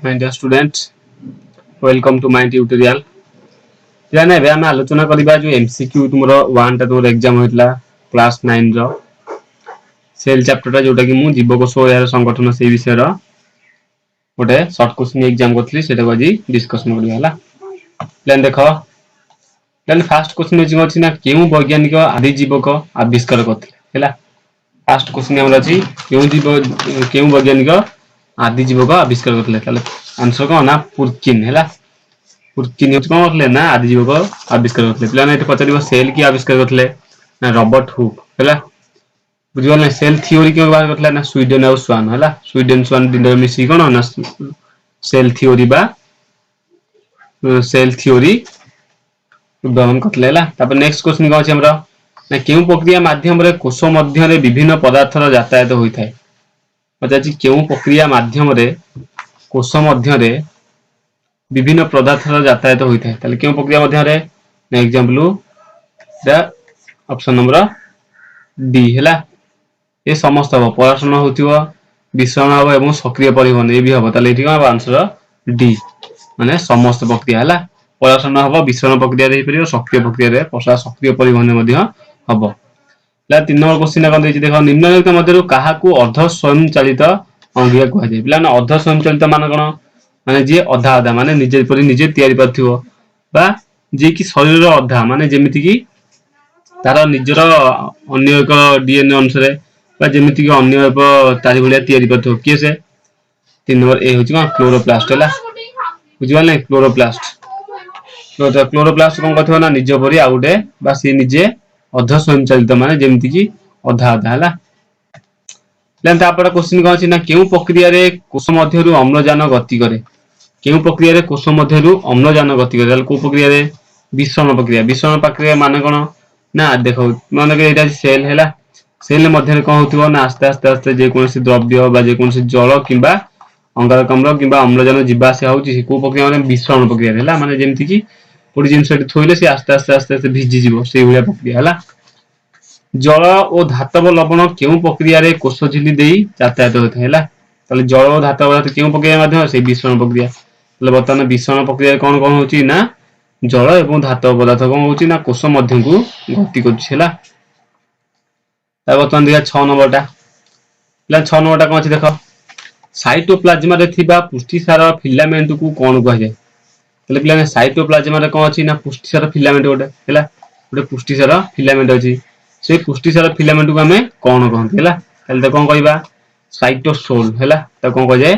My dear students, welcome to my tutorial. जाने बे हम आलोचना करिबा जो एमसीक्यू तुमरो 1 टा तुमरो एग्जाम होइतला क्लास 9 रो सेल चैप्टर टा जोटा कि मु जीवकोष यार संगठन से विषय रो गोटे शॉर्ट क्वेश्चन एग्जाम करथली सेटा बाजी डिस्कशन करिया हला प्लान देखो प्लान फर्स्ट क्वेश्चन जे अछि ना केउ वैज्ञानिक आदि जीवक आविष्कार करथले हला फर्स्ट क्वेश्चन हमर अछि केउ वैज्ञानिक आदि जीवक आविष्कार करथले ताले आंसर को ना पुरकिन हला पुरकिन कौन करथले ना आदि जीवक आविष्कार करथले प्लान एते पचारिबो सेल की आविष्कार करथले ना रॉबर्ट हुक हला बुझिबल ना सेल थ्योरी के बारे करथले ना स्वीडन और स्वान हला स्वीडन स्वान दिन मिसी कोन ना सेल थ्योरी बा सेल थ्योरी उद्भावन करथले हला तापर नेक्स्ट क्वेश्चन को अछि हमरा ना केउ प्रक्रिया माध्यम रे कोष मध्य रे विभिन्न पदार्थर यातायात होइथाय पचाछि केउ प्रक्रिया माध्यम रे कोष मध्य रे विभिन्न पदार्थर यातायात होइथाय ताले केउ प्रक्रिया मध्य रे ना example the option number D हला ए समस्त हो पराशरण होतिबो विषण हो एवं सक्रिय परिवहन ए भी हो ताले एठी का आंसर डी माने समस्त प्रक्रिया हला पराशरण हो विषण प्रक्रिया रे परियो सक्रिय प्रक्रिया रे पसा सक्रिय परिवहन मध्य हबो ला 3 नंबर क्वेश्चन का देछि देखो निम्नलिखित मध्यरु काहाकू अर्ध स्वयं चालित अंगिया कहै छै बिला ना अर्ध स्वयं चालित मान कोन माने जे अधा अधा माने निजे परि निजे तयारी करथिबो बा जे कि शरीर रो अधा माने जेमिति कि तार निजर अन्य एक डीएनए अनुसार बा जेमिति कि अन्य एक तारि भलिया तयारी करथिबो के से 3 नंबर ए होछि कोन क्लोरोप्लास्ट हला बुझिबल नै क्लोरोप्लास्ट क्लोरोप्लास्ट कोन करथिबो ना निज परि आ गुटे बा से निजे अर्ध स्वयं चालित माने जेमिति कि अधा अधा हला लेन तापर क्वेश्चन को अछि ना केउ प्रक्रिया रे कोष मध्यरु अम्लजान गति करे केउ प्रक्रिया रे कोष मध्यरु अम्लजान गति करे को प्रक्रिया रे विषण प्रक्रिया माने कोन ना देखो माने के एटा सेल हैला सेल मध्य रे कोन होतिबो ना आस्ते आस्ते आस्ते जे कोनसी द्रव्य बा जे कोनसी जल किबा अंगारकाम्ल किबा अम्लजान जीवा से होउची को प्रक्रिया माने विषण प्रक्रिया हैला माने जेमिति कि कोडी जिंस एटी थोइले से आस्ते आस्ते आस्ते आस्ते भिजी जीवो सेही भलिया प्रक्रिया हैला जल और धातव लवण केउ प्रक्रिया रे कोष झिली देई यातायात होता हैला ताले जल और धातव पदार्थ केउ प्रक्रिया माध्यम से विषण प्रक्रिया ताले बर्तमान विषण प्रक्रिया कोन कोन होची ना जल एवं धातव पदार्थ कोन होची ना कोष मध्यम को गति करछि हैला ता बर्तमान दिया 6 नंबर टा ला 6 नंबर टा कोन अछि देखो साइटोप्लाज्म रे थिबा पुष्टिसार फिलामेंट को कोन कहै जाय ताले पिला साइटोप्लाज्म रे कोन अछि ना पुष्टिसार फिलामेंट गोटे हैला गोटे पुष्टिसार फिलामेंट अछि से पुष्टिसार फिलामेंट को हमें कोन कहंती हैला ताले त कोन कहबा साइटोसोल हैला त कोन कह जाय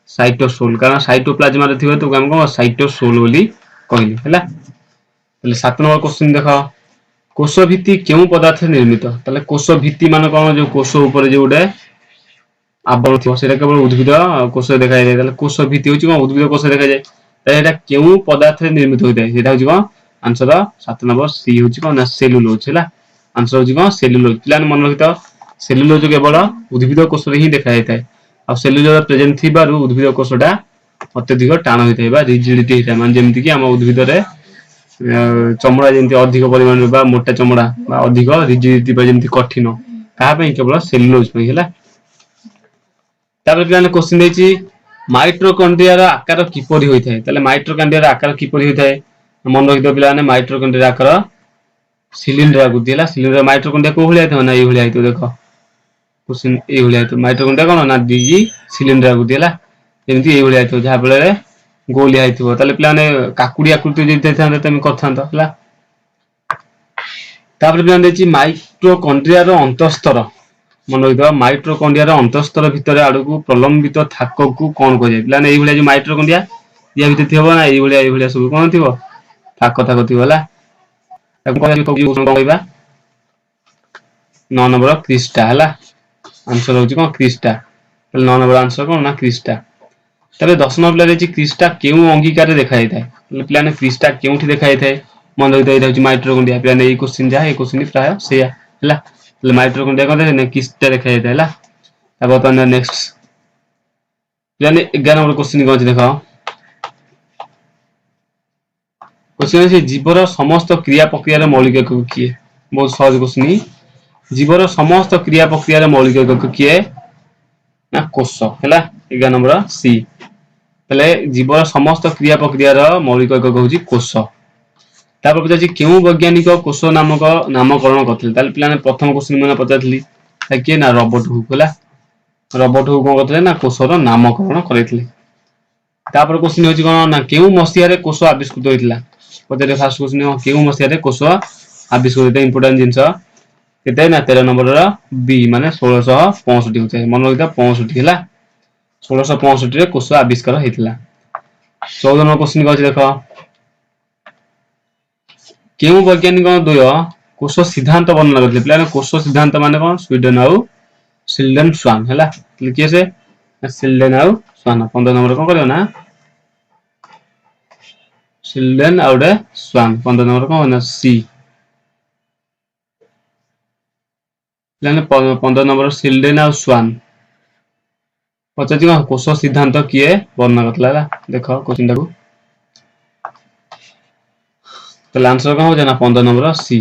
साइटोसोल कारण साइटोप्लाज्म रे थिबा तो हम कोन साइटोसोल बोली कहली हैला ताले 7 नंबर क्वेश्चन देखो कोष भित्ति केउ पदार्थ निर्मित ताले कोष भित्ति मान कोन जो कोष ऊपर जे उडे आवरण थियो सेटा केवल उद्भिद कोष देखाय जाय ताले कोष भित्ति होची कोन उद्भिद कोष देखाय जाय ताले एटा केउ पदार्थ निर्मित होइताय सेटा होची कोन आंसर 7 नंबर सी होची कोन ना सेलुलोज हैला आंसर होची कोन सेलुलोज प्लान मन रखितो सेलुलोज केवल उद्भिद कोष रे ही देखाय जाय आ सेलुलोज प्रेजेंट थिबारु उद्भिद कोषटा अत्यधिक टाण होइताय बा रिजिडिटी होइताय मान जेमिति कि हम उद्भिद रे चमड़ा जेंति अधिक परिमाण बा मोटा चमड़ा बा अधिक रिजिडिटी बा जेंति कठिन कहा पे केवल सेलुलोज पे हैला तापर प्लान क्वेश्चन देछि माइटोकॉन्ड्रिया रा आकार किपरि होइथाय तले माइटोकॉन्ड्रिया रा आकार किपरि होइथाय मन रखितो पिला ने माइटोकॉन्ड्रिया आकार सिलिंडर आगु दिला सिलिंडर माइटोकॉन्ड्रिया को भलिया था ना ए भलिया तो देखो क्वेश्चन ए भलिया तो माइटोकॉन्ड्रिया कोन ना डीजी सिलिंडर आगु दिला जेंति ए भलिया तो जा बेले गोलिया हिथिबो तले पिला ने काकुडी आकृति जेते थांते तमे करथांत हला तापर पिला देछि माइटोकॉन्ड्रिया रो अंतस्तर मन रखितो माइटोकॉन्ड्रिया रो अंतस्तर भितरे आडू को प्रलंबित थाक को कोन कह जाय पिला ने ए भलिया जो माइटोकॉन्ड्रिया या भितर थिबो ना ए भलिया सब कोन थिबो थाक थिबो हला कहबा 9 नंबर क्रिस्टा हला आंसर होची कोन क्रिस्टा 9 नंबर आंसर कोन ना क्रिस्टा तबे 10 नंबर प्लेयर अछि क्रिस्टा केउ अंगीकार रे देखाय थाय प्लान क्रिस्टा केउठी देखाय थाय मन रखितो एटा होची माइटोकॉन्ड्रिया प्लान ए क्वेश्चन जा ए क्वेश्चन प्राय सेया हला ले माइटोकॉन्ड्रिया कोन ने क्रिस्टा देखाय थाय हला अब तो नेक्स्ट प्लान 11 नंबर क्वेश्चन को देखो क्वेश्चन है जीवर समस्त क्रिया प्रक्रिया रे मौलिक एकक किए बहुत सहज क्वेश्चन जीवर समस्त क्रिया प्रक्रिया रे मौलिक एकक किए ना कोष हैला 11 नंबर सी তাহলে জীবର ସମସ୍ତ କ୍ରିୟା ପ୍ରକ୍ରିୟାର ମୌଳିକ ଏକକ ହେଉଛି କୋଷ। ତାପରେ ପଚାରିଛି କେଉଁ ବୈଜ୍ଞାନିକ କୋଷ ନାମକ ନାମକରଣ କରିଥିଲେ। ତାହେଲେ ପିଲାମାନେ ପ୍ରଥମ କ୍ୱେଶ୍ଚନ ମାନେ ପଚାରିଥିଲି କିଏ ନା ରବର୍ଟ ହୁକ୍ ହେଲା। ରବର୍ଟ ହୁକ୍ କଣ କରିଥିଲେ ନା କୋଷର ନାମକରଣ କରିଥିଲେ। ତାପରେ କ୍ୱେଶ୍ଚନ ହେଉଛି କଣ ନା କେଉଁ ମସିହାରେ କୋଷ ଆବିଷ୍କୃତ ହୋଇଥିଲା। ପଚାରିଲେ ଫାର୍ଷ୍ଟ କ୍ୱେଶ୍ଚନ କେଉଁ ମସିହାରେ କୋଷ ଆବିଷ୍କୃତ ହୋଇଥିଲା। ଇମ୍ପୋର୍ଟାଣ୍ଟ ଜିନିଷ କେତେ ନା 13 ନମ୍ବରର ବି ମାନେ 1665 ହଉଛି ମନେ ରଖିଥା 65 ହେଲା। 1665 ରେ କୋଷ ଆବିଷ୍କାର ହେଇଥିଲା। 14 ନମ୍ବର କ୍ୱେଶ୍ଚନ ଅଛି ଦେଖ କେଉଁ ବୈଜ୍ଞାନିକ ଦ୍ୱୟ କୋଷ ସିଦ୍ଧାନ୍ତ ବର୍ଣ୍ଣନା କରିଥିଲେ। ପିଲାମାନେ କୋଷ ସିଦ୍ଧାନ୍ତ ମାନେ କଣ ସ୍ୱିଡେନ ଆଉ ସିଲ୍ଡେନ ସ୍ୱାନ ହେଲା। କିଏ ସେ ସିଲ୍ଡେନ ଆଉ ସ୍ୱାନ। 15 ନମ୍ବର କଣ କରିବ ନା ସିଲ୍ଡେନ ଆଉ ଗୋଟେ ସ୍ୱାନ। 15 ନମ୍ବର କଣ ନା ସି। ପିଲାମାନେ 15 ନମ୍ବର ସିଲ୍ଡେନ ଆଉ ସ୍ୱାନ। ପଚାରୁଛି କଣ କୋଷ ସିଦ୍ଧାନ୍ତ କିଏ ବର୍ଣ୍ଣନା କରିଥିଲା ହେଲା। ଦେଖ କ୍ୱେଶ୍ଚନ ଟାକୁ ତାହେଲେ ଆନ୍ସର କଣ ହଉଛି ନା 15 ନମ୍ବର ସି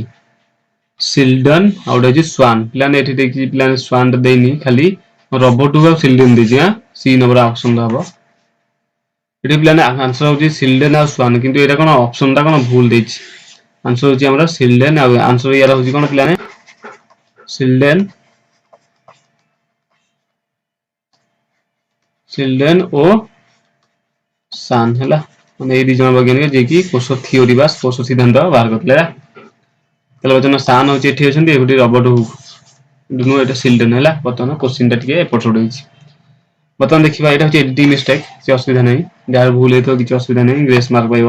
ସିଲ୍ଡନ ଆଉ ଗୋଟେ ହେଉଛି ସ୍ୱାନ। ପିଲାମାନେ ଏଠି ଦେଖିଛି ପିଲାମାନେ ସ୍ୱାନ ଦେଇନି ଖାଲି ରବର୍ଟ ହୁକ୍ ଆଉ ସିଲ୍ଡେନ ଦେଇଛି। ସି ନମ୍ବର ଅପସନ ହବ। ଏଠି ପିଲାମାନେ ଆନ୍ସର ହଉଛି ସିଲ୍ଡେନ ଆଉ ସ୍ୱାନ କିନ୍ତୁ ଏଇଟା କଣ ଅପସନ ଟା କଣ ଭୁଲ ଦେଇଛି। ଆନ୍ସର ହଉଛି ଆମର ସିଲ୍ଡେନ ଆଉ ଆନ୍ସର ইয়াର ହଉଛି କଣ ପିଲାମାନେ ସିଲ୍ଡେନ ଓ ସାନ ହେଲା। ମାନେ ଏଇ ଦି ଜଣ ବୈଜ୍ଞାନିକ ଯିଏକି କୋଷ ଥିଓରି ବା କୋଷ ସିଦ୍ଧାନ୍ତ ବାହାର କରିଥିଲେ। ତାହେଲେ ବର୍ତ୍ତମାନ ସାନ ହଉଛି ଏଠି ଅଛନ୍ତି ଏଠି ରବର୍ଟ ହୁକ୍ ନୁହଁ ଏଟା ସିଲ୍ଡେନ ହେଲା। ବର୍ତ୍ତମାନ କ୍ୱେଶ୍ଚନ ଟା ଟିକେ ଏପଟ ସେପଟ ହେଇଛି। ବର୍ତ୍ତମାନ ଦେଖିବା ଏଇଟା ହଉଛି ଏଡିଟିଂ ମିଷ୍ଟେକ୍ କିଛି ଅସୁବିଧା ନାହିଁ। ଯାହାର ଭୁଲ ହେଇଥିବ କିଛି ଅସୁବିଧା ନାହିଁ ଗ୍ରେସ୍ ମାର୍କ ପାଇବ।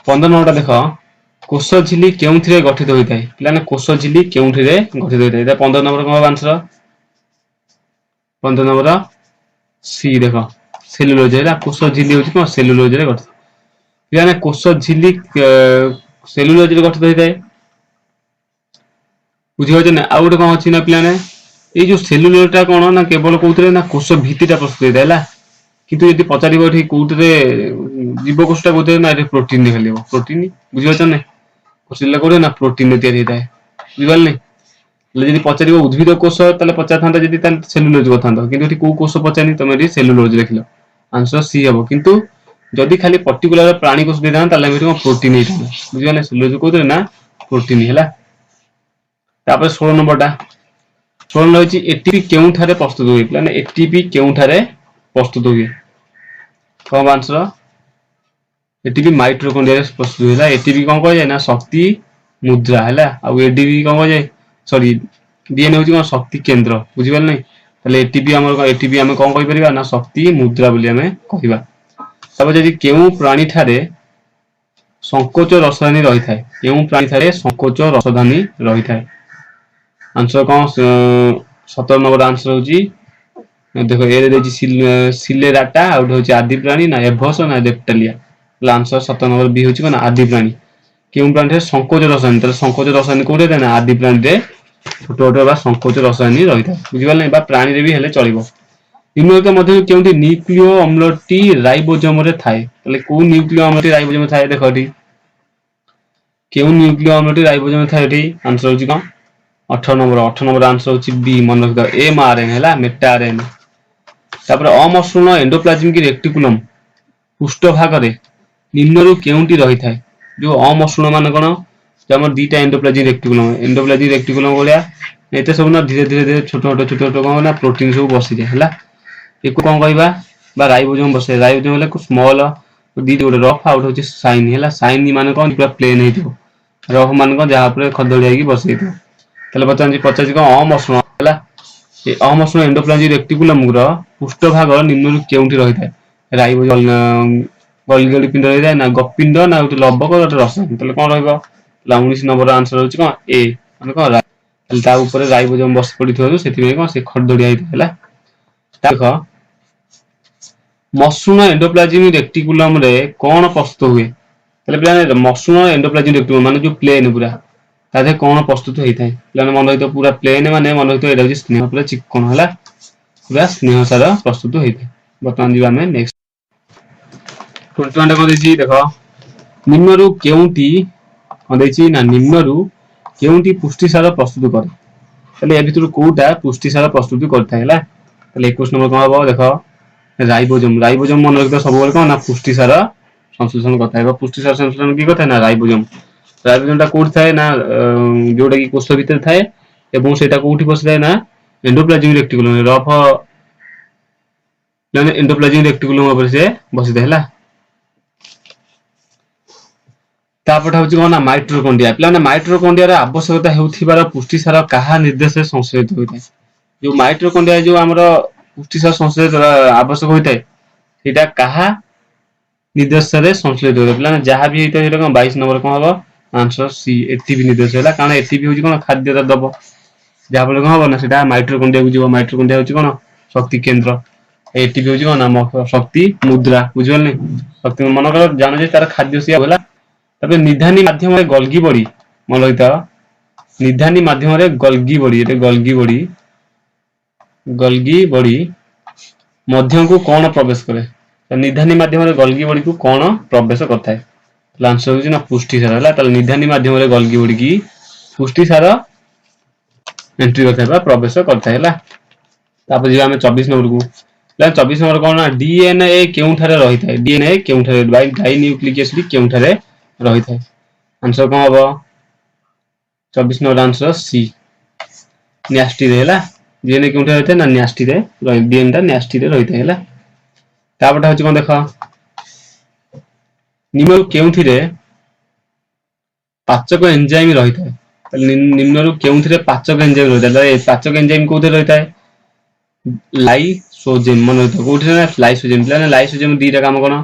15 ନମ୍ବରଟା ଦେଖ କୋଷ ଝିଲ୍ଲି କେଉଁଥିରେ ଗଠିତ ହୋଇଥାଏ। ପିଲାମାନେ କୋଷ ଝିଲ୍ଲି କେଉଁଥିରେ ଗଠିତ ହୋଇଥାଏ। ଏଇଟା 15 ନମ୍ବର କଣ ହବ ଆନ୍ସର 15 ନମ୍ବର ସି ଦେଖ ସେଲୁଲୋଜ ହେଲା। କୋଷ ଝିଲ୍ଲି ହଉଛି କଣ ସେଲୁଲୋଜରେ ଗଠିତ। ପିଲାମାନେ କୋଷ ଝିଲ୍ଲି ସେଲୁଲୋଜରେ ଗଠିତ ହୋଇଥାଏ। ବୁଝିପାରୁଛ ନା ଆଉ ଗୋଟେ କଣ ଅଛି ନା ପିଲାମାନେ ଏଇ ଯୋଉ ସେଲୁଲୋଜ ଟା କଣ ନା କେବଳ କୋଉଥିରେ ନା କୋଷ ଭିତ୍ତିଟା ପ୍ରସ୍ତୁତ ହେଇଥାଏ ହେଲା। କିନ୍ତୁ ଯଦି ପଚାରିବ ଏଠି କୋଉଥିରେ ଜୀବକୋଷ ଟା କୋଉଥିରେ ନା ଏଠି ପ୍ରୋଟିନ ରେ ଖାଲି ହବ ପ୍ରୋଟିନ। ବୁଝିପାରୁଛ ନା କୋଷ କୋଉଠି ନା ପ୍ରୋଟିନ ରେ ତିଆରି ହେଇଥାଏ। ବୁଝିପାରିଲେ ହେଲେ ଯଦି ପଚାରିବ ଉଦ୍ଭିଦ କୋଷ ତାହେଲେ ପଚାରିଥାନ୍ତା ଯଦି ତାହେଲେ ସେଲୁଲୋଜ କରିଥାନ୍ତ କିନ୍ତୁ ଏଠି କୋଉ କୋଷ ପଚାରିନି ତମେ ଏଠି ସେଲୁଲୋଜ ଲେଖିଲ ଆନ୍ସର ସି ହବ। କିନ୍ତୁ ଯଦି ଖାଲି ପର୍ଟିକୁଲାର ପ୍ରାଣୀ କୋଷ ଦେଇଥାନ୍ତା ତାହେଲେ ଏଠି କଣ ପ୍ରୋଟିନ ହେଇଥାନ୍ତା। ବୁଝିପାରିଲେ ସେଲୁଲୋଜ କୋଉଥିରେ ନା ପ୍ରୋଟିନ ହେଲା। ତାପରେ 16 ନମ୍ବର ଟା 16 ରହିଛି ଏଟିପି କେଉଁଠାରେ ପ୍ରସ୍ତୁତ ହୁଏ। ମାନେ ଏଟିପି କେଉଁଠାରେ ପ୍ରସ୍ତୁତ ହୁଏ। କଣ ହବ ଆନ୍ସର ଏଟିପି ମାଇଟ୍ରୋକଣ୍ଡ୍ରିଆରେ ପ୍ରସ୍ତୁତ ହେଲା। ଏଟିପି କଣ କୁହାଯାଏ ନା ଶକ୍ତି ମୁଦ୍ରା ହେଲା। ଆଉ ଏଡିପି କଣ କୁହାଯାଏ ସରି ଡିଏନଏ ହଉଛି କଣ ଶକ୍ତି କେନ୍ଦ୍ର। ବୁଝିପାରିଲେ ନାଇଁ ତାହେଲେ ଏଟିପି ଆମର ଏଟିପି ଆମେ କଣ କହିପାରିବା ନା ଶକ୍ତି ମୁଦ୍ରା ବୋଲି ଆମେ କହିବା। ତାପରେ ଯଦି କେଉଁ ପ୍ରାଣୀ ଠାରେ ସଙ୍କୋଚ ରସାୟନ ରହିଥାଏ। କେଉଁ ପ୍ରାଣୀ ଠାରେ ସଙ୍କୋଚ ରସଧାନୀ ରହିଥାଏ। ଆନ୍ସର କଣ 17 ନମ୍ବର ଆନ୍ସର ହଉଛି ଦେଖ ଏ ଦେଇଛି ସିଲେରାଟା ଆଉ ଗୋଟେ ହଉଛି ଆଦି ପ୍ରାଣୀ ନା ଏଭସ ନା ରେପ୍ଟାଲିଆ। ଆନ୍ସର 17 ନମ୍ବର ବି ହଉଛି କଣ ଆଦି ପ୍ରାଣୀ। କେଉଁ ପ୍ରାଣୀରେ ସଙ୍କୋଚ ରସାୟନ ତାହେଲେ ସଙ୍କୋଚ ରସାୟନ କୋଉଠି ଥାଏ ନା ଆଦି ପ୍ରାଣୀରେ ଛୋଟ ଛୋଟ ବା ସଙ୍କୋଚ ରସାୟନ ରହିଥାଏ। ବୁଝିପାରିଲେ ବା ପ୍ରାଣୀରେ ବି ହେଲେ ଚଳିବ। ନିମ୍ନଲିଖିତ ମଧ୍ୟରୁ କେଉଁଠି ନ୍ୟୁକ୍ଲିୟ ଅମ୍ଳଟି ରାଇବୋଜୋମରେ ଥାଏ। ତାହେଲେ କୋଉ ନ୍ୟୁକ୍ଲିୟ ଅମ୍ଳଟି ରାଇବୋଜୋମରେ ଥାଏ ଦେଖ ଏଠି କେଉଁ ନ୍ୟୁକ୍ଲିୟ ଅମ୍ଳଟି ରାଇବୋଜୋମରେ ଥାଏ ଏଠି ଆନ୍ସର ହଉଛି କଣ 18 ନମ୍ବର ଆନ୍ସର ହଉଛି ବି ମନେ ରଖିଥାଅ mRNA ହେଲା ମେଟା ଆରଏନଏ। ତାପରେ ଅମସୃଣ ଏଣ୍ଡୋପ୍ଲାଜମିକ ରେଟିକୁଲମ ପୃଷ୍ଠଭାଗରେ ନିମ୍ନରୁ କେଉଁଟି ରହିଥାଏ। ଯୋଉ ଅମସୃଣ ମାନେ କଣ ଆମର ଦିଟା ଏଣ୍ଡୋପ୍ଲାଜିକ ରେକ୍ଟିକୁଲମ ଭଳିଆ ଏତେ ସବୁ ନା ଧୀରେ ଧୀରେ ଛୋଟ ଛୋଟ କଣ ନା ପ୍ରୋଟିନ ସବୁ ବସିଯାଏ ହେଲା। ଏକୁ କଣ କହିବା ବା ରାଇବୋଜୋମ ବସେ। ରାଇବୋଜୋମ ହେଲେ ସ୍ମଲ ଦିଟି ଗୋଟେ ରଫ୍ ଆଉ ଗୋଟେ ହଉଛି ସାଇନ ହେଲା। ସାଇନ ମାନେ କଣ ପୁରା ପ୍ଲେନ ହେଇଥିବ। ରଫ୍ ମାନେ କଣ ଯାହା ଉପରେ ଖଦଡିଆ ହେଇକି ବସିଯାଇଥିବ। ତାହେଲେ ପଚାରୁଛି କଣ ଅମସୃଣ ହେଲା। ଏ ଅମସୃଣ ଏଣ୍ଡୋପ୍ଲାଜିକ ରେକ୍ଟିକୁଲମର ପୃଷ୍ଠଭାଗ ନିମ୍ନରୁ କେଉଁଠି ରହିଥାଏ। ରାଇବୋଜୋମ ଗଲଗି ପିଣ୍ଡ ରହିଥାଏ ନା ଗପିଣ୍ଡ ନା ଗୋଟେ ଲବକ ଗୋଟେ ରସାୟନ ତାହେଲେ କଣ ରହିବ 19 ନମ୍ବର ଆନ୍ସର ହଉଛି କଣ ଏ ମାନେ କଣ ତା ଉପରେ ରାଇବୋଜୋମ ବସି ପଡିଥିବାରୁ ସେଥିପାଇଁ କଣ ସେ ଖଡଦଡିଆ ହେଇଥାଏ ହେଲା। ଦେଖ ମସୃଣ ଏଣ୍ଡୋପ୍ଲାଜିମ ରେକ୍ଟିକୁଲମରେ କଣ ପ୍ରସ୍ତୁତ ହୁଏ। ତାହେଲେ ପିଲାମାନେ ମସୃଣ ଏଣ୍ଡୋପ୍ଲାଜିମ ରେକ୍ଟିକୁଲମ ମାନେ ଯୋଉ ପ୍ଲେନ ପୁରା ତା ଦେହରେ କଣ ପ୍ରସ୍ତୁତ ହେଇଥାଏ। ପିଲାମାନେ ମନେ ରଖିଥିବ ପୁରା ପ୍ଲେନ ମାନେ ମନେ ରଖିଥିବ ଏଇଟା ହଉଛି ସ୍ନେହ ପୁରା ଚିକଣ ହେଲା। ପୁରା ସ୍ନେହ ସାର ପ୍ରସ୍ତୁତ ହେଇଥାଏ। ବର୍ତ୍ତମାନ ଯିବା ଆମେ ନେକ୍ସଟ 21 କଣ ଦେଇଛି ଦେଖ ନିମ୍ନରୁ କେଉଁଟି କଣ ଦେଇଛି ନା ନିମ୍ନରୁ କେଉଁଟି ପୁଷ୍ଟିସାର ପ୍ରସ୍ତୁତ କରେ। ତାହେଲେ ଏ ଭିତରୁ କୋଉଟା ପୁଷ୍ଟିସାର ପ୍ରସ୍ତୁତି କରିଥାଏ ହେଲା। ତାହେଲେ 21 ନମ୍ବର କଣ ହବ ଦେଖ राइबोसोम राइबोसोम मन रखिथ सब कौन ना पुष्टिसार संश्लेषण करता है पुष्टिसार संश्लेषण की कथा ना राइबोसोम राइबोसोम टा कोठी थाए ना जोटा कि कोष भितर थाए एवं सेटा कोठी बसिथाए ना endoplasmic reticulum rough endoplasmic reticulum ऊपर से बसिथाए हला तापटा होची कोन ना माइटोकॉन्ड्रिया प्लान माइटोकॉन्ड्रिया रे आवश्यकता हेउथिबार पुष्टिसार काहा निर्देश संश्लेषित होइथाय जो माइटोकॉन्ड्रिया जो हमरो पुष्टिसार संश्लेषित आवश्यक होइथाय सेटा काहा निर्देश रे संश्लेषित होइथाय प्लान जहां भी हेइथाय सेटा 22 नंबर कोन हबो आंसर सी एटीपी निर्देश होला कारण एटीपी होची कोन खाद्य दब जहां फले कोन हबो ना सेटा माइटोकॉन्ड्रिया को जीवो माइटोकॉन्ड्रिया होची कोन शक्ति केंद्र एटीपी होची कोन ना शक्ति मुद्रा बुझिबल नै शक्ति मन कर जानो जे तार खाद्य सिया होला तबे निधानी माध्यम रे गल्गी बडी मन लइता निधानी माध्यम रे गल्गी बडी एटे गल्गी बडी मध्यम को कौन प्रवेश करे तो निधानी माध्यम रे गल्गी बडी को कौन प्रवेश करता है आंसर होची ना पुष्टिसार होला त निधानी माध्यम रे गल्गी बडी की पुष्टिसार एंट्री करता है प्रवेश करता है तापर जे हमें 24 नंबर को 24 नंबर कौन ना डीएनए केउठारे रही थाए डीएनए केउठारे डाई न्यूक्लिक एसिड केउठारे रही थाए आंसर कौन हबो 24 नंबर आंसर सी न्यास्टी रे हला डीएनए केउठारे रही थाए ना न्यास्टी रे डीएनए टा न्यास्टी रे रही थाए हला तापटा होची कोन देखो निम्न केउथिरे पाचक एंजाइम रही थाए निम्न केउथिरे पाचक एंजाइम रही थाए पाचक एंजाइम कोथे रही थाए लाइसोजेम मन होता कोठी ना लाइसोजेम प्लान लाइसोजेम दीटा काम कोन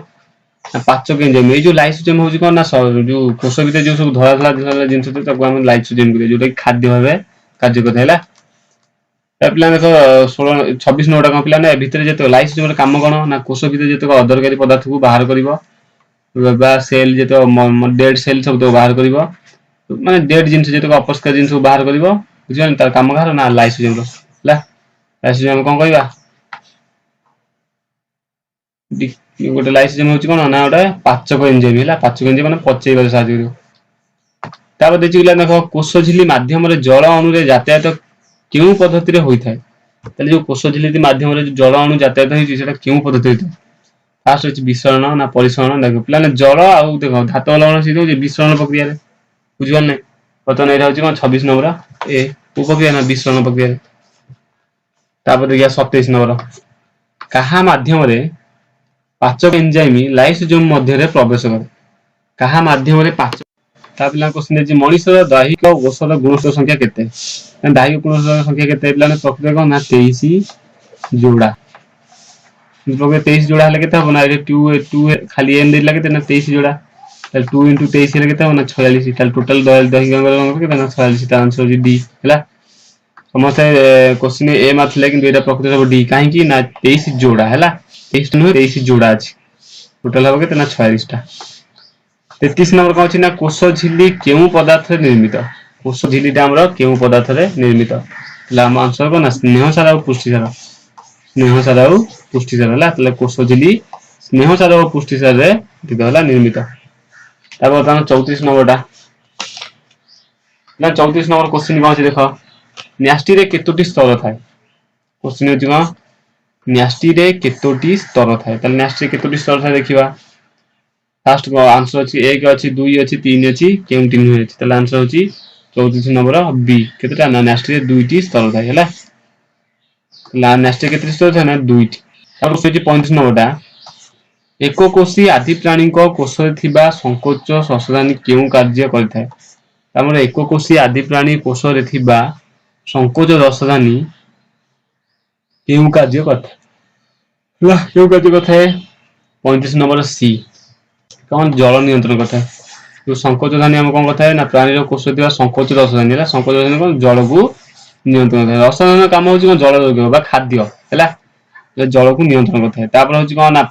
पाचक एंजाइम ए जो लाइसोजेम होची कोन ना जो कोष भीतर जो सब धरा धरा जिंस ताको हम लाइसोजेम कहै जोटा खाद्य भाबे कार्य करता हैला प्लान देखो 26 नंबर का प्लान ए भीतर जेतो लाइसोजेम रे काम कोन ना कोष भीतर जेतो अदरकारी पदार्थ को बाहर करिवो बा सेल जेतो डेड सेल सब तो बाहर करिवो माने डेड जिंस जेतो अपस्कार जिंस बाहर करिवो बुझियन तार काम कहार ना लाइसोजेम रो ला लाइसोजेम कोन कहबा गोटे लाइसोजेम होची कोन ना गोटे पाचक एंजाइम हैला पाचक एंजाइम माने पचेइबा साहाय्य करिवो तापर देखिला देखो कोष झिल्ली माध्यम रे जल अणु रे यातायात केउ पद्धति रे होई थाए तले जो कोष झिल्ली माध्यम रे जल अणु यातायात होई सेटा केउ पद्धति होई थाए फास्ट होची विसरण ना परिसरण देखो प्लान जल आ देखो धातु लवण सिधो होची विसरण प्रक्रिया रे बुझिबन नै बतन एरा होची कोन 26 नंबर ए उपक्रिया ना विसरण प्रक्रिया रे तापर देखिया 27 नंबर कहा माध्यम रे पाचक एंजाइम लाइसोजोम मध्य रे प्रवेश करे कहा माध्यम रे पाचक ता पिला क्वेश्चन जे मनुष्य दैहिक औषध गुणोत्तर संख्या केते दैहिक गुणोत्तर संख्या केते पिला प्रक्रिया को ना 23 जोड़ा प्रक्रिया 23 जोड़ा हले केते होना 2 खाली एन देला केते ना 23 जोड़ा ताल 2 * 23 हले केते होना 46 ताल टोटल दैहिक अंग केते ना 46 ता आंसर जी डी हैला समस्त क्वेश्चन ए माथले किंतु एटा प्रक्रिया सब डी काहे कि ना 23 जोड़ा हैला 23 जोड़ा अछि टोटल हो केते ना 46 टा 33 नंबर का अछि ना कोष झिल्ली केउ पदार्थ रे निर्मित कोष झिल्लीटा हमरो केउ पदार्थ रे निर्मित ला हम आंसर को ना स्नेह सार और पुष्टि सार ला तले कोष झिल्ली स्नेह सार और पुष्टि सार रे दिगला निर्मित तापर ता 34 नंबर टा ना 34 नंबर क्वेश्चन को अछि देखो न्यास्टी रे केतोटी स्तर थाए क्वेश्चन अछि को न्यास्टी रे केतोटी स्तर थाए त न्यास्टी केतोटी स्तर थाए देखिबा फर्स्ट को आंसर अछि 1 अछि 2 अछि 3 अछि केउटी नुहे अछि त आंसर अछि 34 नंबर बी केतटा ना न्यास्टी रे दुईटी स्तर थाए हैला ला न्यास्टी केतोटी स्तर थाए ना दुईटी और अछि 35 नंबर टा एकोकोशी आदि प्राणी को कोष रे थिबा संकोच श्वसनानी केउ कार्य करथाय हमर एकोकोशी आदि प्राणी कोष रे थिबा संकोच रसदानी केउ कार्य करथाय ला केउ कार्य करथाय 35 नंबर सी कौन जल नियंत्रण करथाय जो संकोच दानी हम कोन करथाय ना प्राणी रो कोष दिवा संकोच रसदानी ला संकोच दानी कोन जल को नियंत्रण करथाय रसदानी काम होची कोन जल जोग बा खाद्य हैला जे जल को नियंत्रण करथाय तापर होची कोन ना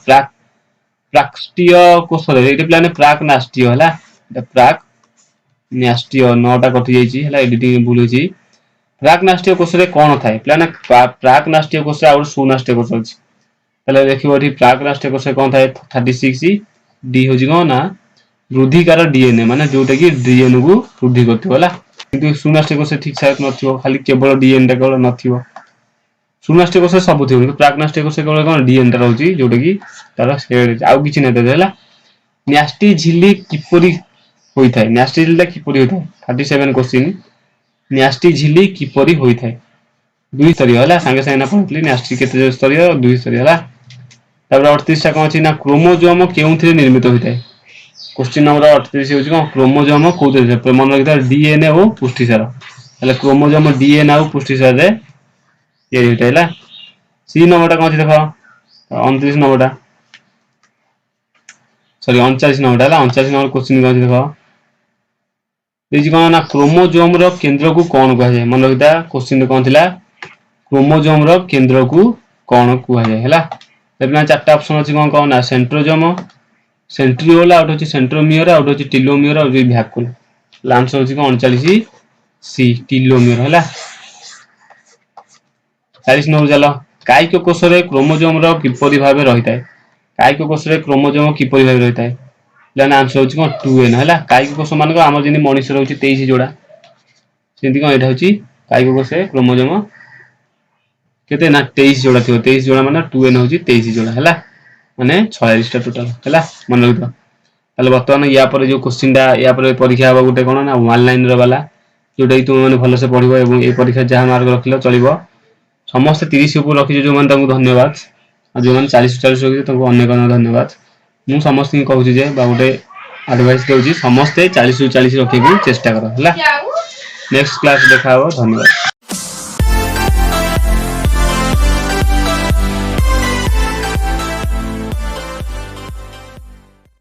प्राक्ष्टीय कोष रे एटे प्लान प्राक नास्टीय हैला प्राक नास्टीय नोटा कटि जाईची हैला एडिटिंग भूल होची प्राक नास्टीय कोष रे कोन थाए प्लान प्राक नास्टीय कोष और सुनास्टीय कोष अछि तले देखिबो एठी प्राक नास्टीय कोष कोन थाए 36 डी होजी कोन ना वृद्धिकार डीएनए माने जोटा कि डीएनए को वृद्धि करथिबो होला किंतु सुनास्टीय कोष ठीक साथ नथिबो खाली केवल डीएनए टा केवल नथिबो सुनास्टिक कोश सब थी प्राग्नास्टिक कोश केवल कौन डीएन टा रोची जोटा कि तार हेड आउ किछि नै देला न्यास्टी झिल्ली किपरि होई थाए न्यास्टी झिल्ली किपरि होई थाए 37 क्वेश्चन न्यास्टी झिल्ली किपरि होई थाए दुई स्तरीय हला संगे संगे ना पढतली न्यास्टी केते स्तरीय दुई स्तरीय हला तापर 38 टा कोन अछि ना क्रोमोजोम केउथिरे निर्मित होई थाए क्वेश्चन नंबर 38 होछि कोन क्रोमोजोम कोउथिरे मन रखिता डीएनए ओ पुष्टिसार हले क्रोमोजोम डीएनए ओ पुष्टिसार रे ये होइताला सी नंबर टा कोन अछि देखो 29 नंबर टा सॉरी 39 नंबर टा 39 नंबर क्वेश्चन कोन अछि देखो एजी कोन ना क्रोमोजोम रो केंद्र को कोन कहै जाय मन रखिता क्वेश्चन कोन थिला क्रोमोजोम रो केंद्र को कोन कहै जाय हला एबना चारटा ऑप्शन अछि कोन कोन ना सेंट्रोजोम सेंट्रियोल आउट होछि सेंट्रोमियर आउट होछि टेलोमियर आउट होछि भ्याकुल आंसर होछि कोन 39 सी टेलोमियर हला 40 नंबर चलो कायिक कोश रे क्रोमोजोम रो किपरि भाबे रहिताय कायिक कोश रे क्रोमोजोम किपरि भाबे रहिताय लेन आंसर होछि कोन 2n हला कायिक कोश मान को हमर जिनि मनुष्य रहउछि 23 जोड़ा सेंति कोन एटा होछि कायिक कोश रे क्रोमोजोम केते ना 23 जोड़ा थियो 23 जोड़ा माने 2n होछि 23 जोड़ा हला माने 46 टा टोटल हला मन रखितो ताले वर्तमान या पर जो क्वेश्चन दा या पर परीक्षा हबा गुटे कोन ना वन लाइन रो वाला जोटा कि तुम माने भलो से पढिबो एवं ए परीक्षा जहा मार्क रखिलो चलिबो समस्त 30 ऊपर रखिजो जो मान तांको धन्यवाद आ जो मान 40 40 रखिजो तांको अनेक अनेक धन्यवाद मु समस्त की कहूची जे बा गुटे एडवाइस देउची समस्त 40 40 रखिबो चेष्टा करो हला नेक्स्ट क्लास देखा हो धन्यवाद।